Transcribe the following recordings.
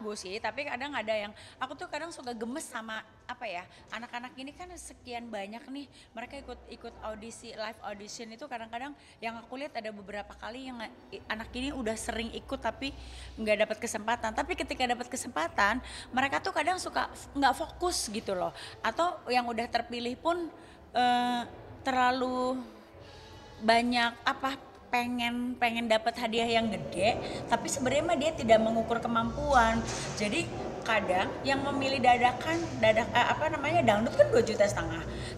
Bagus sih, tapi kadang ada yang aku tuh kadang suka gemes sama apa ya, anak-anak ini kan sekian banyak nih, mereka ikut ikut audisi, live audition itu kadang-kadang yang aku lihat ada beberapa kali yang anak ini udah sering ikut tapi nggak dapat kesempatan. Tapi ketika dapat kesempatan, mereka tuh kadang suka nggak fokus gitu loh. Atau yang udah terpilih pun terlalu banyak apa pengen pengen dapat hadiah yang gede, tapi sebenarnya mah dia tidak mengukur kemampuan. Jadi kadang yang memilih dangdut kan 2,5 juta,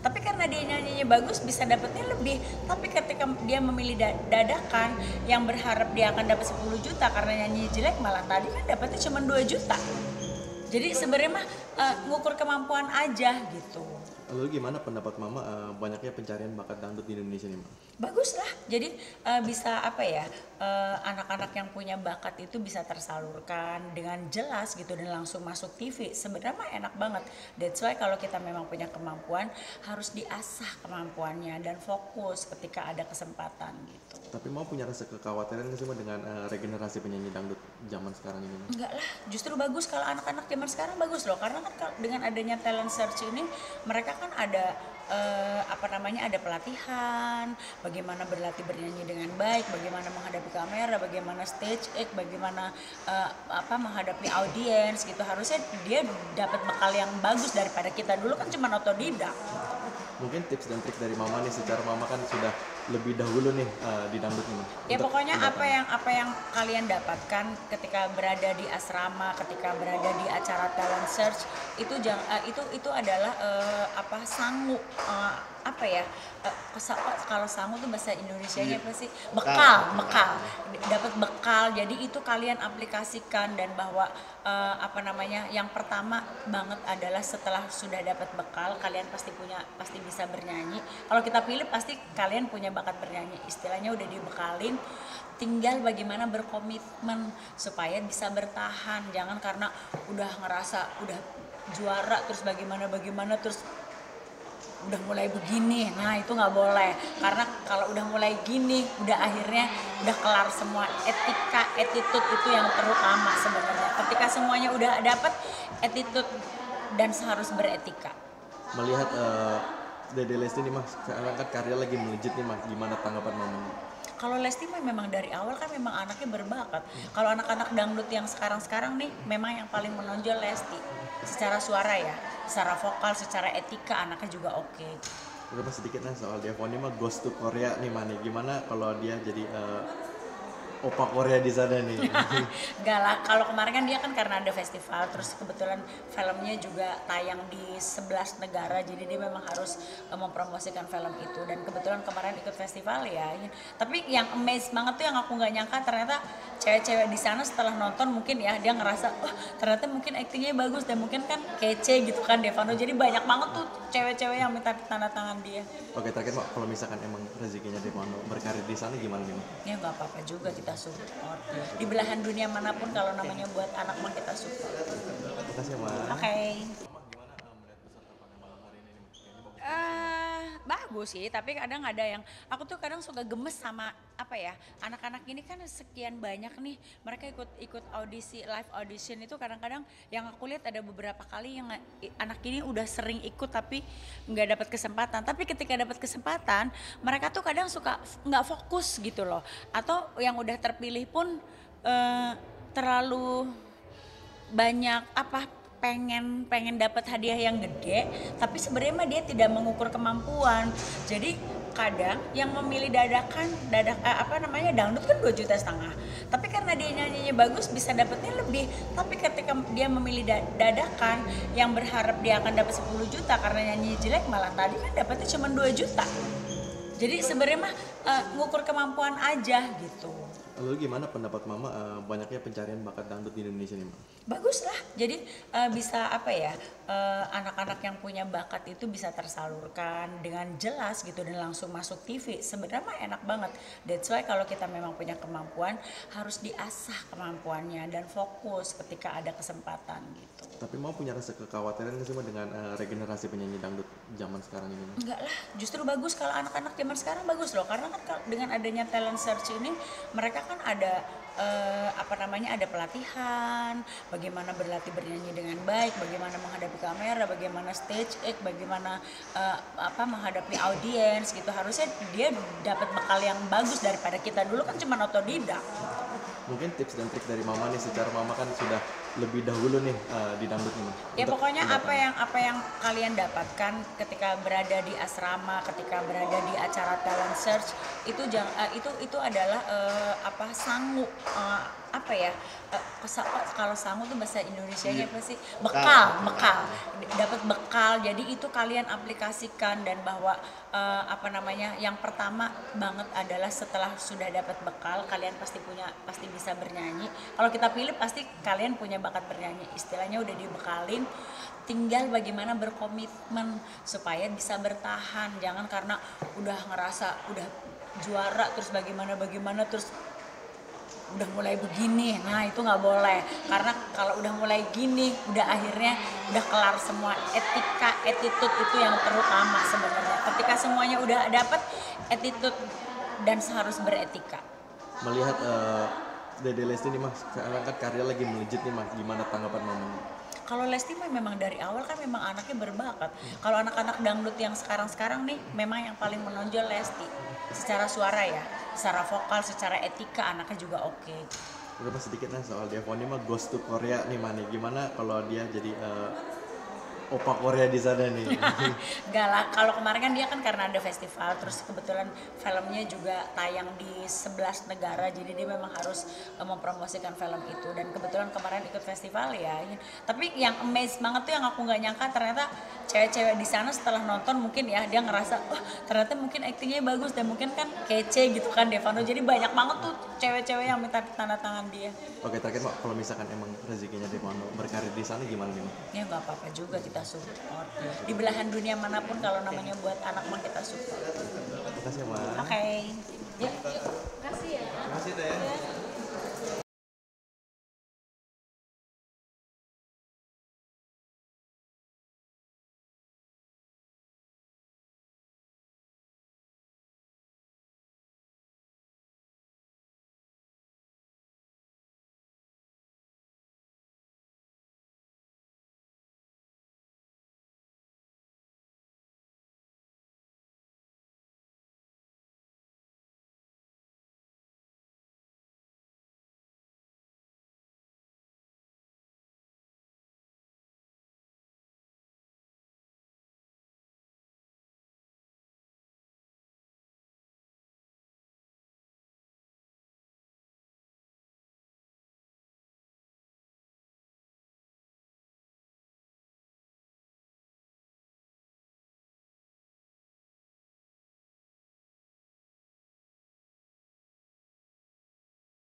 tapi karena dia nyanyinya bagus bisa dapatnya lebih. Tapi ketika dia memilih dadakan yang berharap dia akan dapat 10 juta karena nyanyi jelek, malah tadi kan dapatnya cuma 2 juta. Jadi sebenarnya mah ngukur kemampuan aja gitu. Lalu gimana pendapat Mama banyaknya pencarian bakat dangdut di Indonesia nih, Ma? Bagus lah, jadi bisa apa ya, anak-anak yang punya bakat itu bisa tersalurkan dengan jelas gitu dan langsung masuk TV. Sebenarnya mah enak banget. That's why kalau kita memang punya kemampuan harus diasah kemampuannya dan fokus ketika ada kesempatan gitu. Tapi mau punya rasa kekhawatiran nggak sih, Ma, dengan regenerasi penyanyi dangdut zaman sekarang ini, Ma? Enggak lah, justru bagus kalau anak-anak zaman sekarang bagus loh, karena kan dengan adanya talent search ini mereka kan ada ada pelatihan, bagaimana berlatih bernyanyi dengan baik, bagaimana menghadapi kamera, bagaimana stage act, bagaimana menghadapi audiens gitu. Harusnya dia dapat bekal yang bagus daripada kita dulu kan cuma otodidak. Mungkin tips dan trik dari Mama nih, secara Mama kan sudah lebih dahulu nih di dangdut nih, Ma. Ya Untuk pokoknya tindakan. apa yang kalian dapatkan ketika berada di asrama, ketika berada di acara talent search itu adalah sangu, kalau sangu tuh bahasa Indonesianya apa sih? Bekal. Dapat bekal. Jadi itu kalian aplikasikan dan bahwa yang pertama banget adalah setelah sudah dapat bekal kalian pasti bisa bernyanyi. Kalau kita pilih pasti kalian punya bakat bernyanyi. Istilahnya udah dibekalin, tinggal bagaimana berkomitmen supaya bisa bertahan. Jangan karena udah ngerasa udah juara terus bagaimana terus udah mulai begini. Nah itu nggak boleh, karena kalau udah mulai gini udah akhirnya udah kelar semua. Attitude itu yang terutama sebenarnya. Ketika semuanya udah dapet attitude dan harus beretika. Melihat Dede Lesti nih, Mas, sekarang kan karya lagi melejit nih, Mas. Gimana tanggapan Mama? Kalau Lesti memang dari awal kan memang anaknya berbakat. Kalau anak-anak dangdut yang sekarang nih memang yang paling menonjol Lesti. Secara suara ya, secara vokal, secara etika anaknya juga oke. Udah, Mas, sedikit nih soal Devon nih, mah Ghost to Korea nih, Mani. Gimana kalau dia jadi opa Korea di sana nih? Enggak lah, kalau kemarin kan dia kan karena ada festival, terus kebetulan filmnya juga tayang di 11 negara, jadi dia memang harus mempromosikan film itu. Dan kebetulan kemarin ikut festival ya. Tapi yang amazed banget tuh yang aku nggak nyangka, ternyata cewek-cewek di sana setelah nonton mungkin ya dia ngerasa ternyata mungkin aktingnya bagus dan mungkin kan kece gitu kan Devano. Jadi banyak banget tuh cewek-cewek yang minta tanda tangan dia. Oke, terakhir, Mak, kalau misalkan emang rezekinya Devano berkarir di sana gimana nih, Mak? Ya nggak apa-apa juga, kita support di belahan dunia manapun. Kalau namanya buat anak mah kita support. Terima kasih, Mak. Oke. Mama, gimana melihat peserta pada malam hari ini nih, Mak? Kayaknya bagus. Bagus sih, tapi kadang ada yang aku tuh kadang suka gemes sama anak-anak ini kan sekian banyak nih, mereka ikut audisi, live audition itu kadang-kadang yang aku lihat ada beberapa kali yang anak ini udah sering ikut tapi nggak dapat kesempatan. Tapi ketika dapat kesempatan mereka tuh kadang suka nggak fokus gitu loh. Atau yang udah terpilih pun terlalu banyak pengen dapat hadiah yang gede, tapi sebenarnya mah dia tidak mengukur kemampuan. Jadi kadang yang memilih dangdut kan 2,5 juta, tapi karena dia nyanyinya bagus bisa dapatnya lebih. Tapi ketika dia memilih dadakan yang berharap dia akan dapat 10 juta karena nyanyi jelek, malah tadi kan dapatnya cuma 2 juta. Jadi sebenarnya mah ngukur kemampuan aja gitu. Lalu gimana pendapat Mama banyaknya pencarian bakat dangdut di Indonesia nih, Mak? Bagus lah, jadi bisa anak-anak yang punya bakat itu bisa tersalurkan dengan jelas gitu dan langsung masuk TV. Sebenarnya mah enak banget. That's why kalau kita memang punya kemampuan harus diasah kemampuannya dan fokus ketika ada kesempatan gitu. Tapi mau punya rasa kekhawatiran nggak sih, Ma, dengan regenerasi penyanyi dangdut zaman sekarang ini, Ma? Enggak lah, justru bagus kalau anak-anak zaman sekarang bagus loh, karena kan dengan adanya talent search ini mereka kan ada apa namanya, ada pelatihan, bagaimana berlatih bernyanyi dengan baik, bagaimana menghadapi kamera, bagaimana stage act, bagaimana menghadapi audiens gitu. Harusnya dia dapat bekal yang bagus daripada kita dulu kan cuma otodidak. Mungkin tips dan trik dari mama nih, secara mama kan sudah lebih dahulu nih di dangdut nih, Ma. Ya Untuk pokoknya tindakan. apa yang kalian dapatkan ketika berada di asrama, ketika berada di acara talent search itu itu adalah sangu, kalau sangu tuh bahasa Indonesianya apa sih? Bekal. Dapat bekal. Jadi itu kalian aplikasikan, dan bahwa yang pertama banget adalah setelah sudah dapat bekal, kalian pasti bisa bernyanyi. Kalau kita pilih pasti kalian punya bakat bernyanyi. Istilahnya udah dibekalin, tinggal bagaimana berkomitmen supaya bisa bertahan. Jangan karena udah ngerasa udah juara terus bagaimana terus udah mulai begini. Nah itu nggak boleh, karena kalau udah mulai gini udah akhirnya udah kelar semua. Attitude itu yang terutama sebenarnya. Ketika semuanya udah dapet attitude dan harus beretika. Melihat Dede Lesti nih, Mas, sekarang kan karya lagi melejit nih, Mas. Gimana tanggapan mama? Kalau Lesti memang dari awal kan memang anaknya berbakat. Kalau anak-anak dangdut yang sekarang nih memang yang paling menonjol Lesti. Secara suara ya, secara vokal, secara etika anaknya juga oke. Berapa sedikit nih soal Devon mah Ghost to Korea nih, Mani. Gimana kalau dia jadi opa Korea di sana nih? Enggak lah, kalau kemarin kan dia kan karena ada festival, terus kebetulan filmnya juga tayang di 11 negara, jadi dia memang harus mempromosikan film itu, dan kebetulan kemarin ikut festival ya. Tapi yang amazed banget tuh, yang aku nggak nyangka ternyata cewek-cewek di sana setelah nonton mungkin ya dia ngerasa wah ternyata mungkin aktingnya bagus dan mungkin kan kece gitu kan Devano, jadi banyak banget tuh cewek-cewek yang minta tanda tangan dia. Oke, terakhir, Mak, kalau misalkan emang rezekinya Devano berkarir di sana gimana nih, Mak? Ya nggak apa-apa juga, kita support di belahan dunia manapun kalau namanya buat anak mah kita support. Terima kasih, Mak. Oke. Yuk.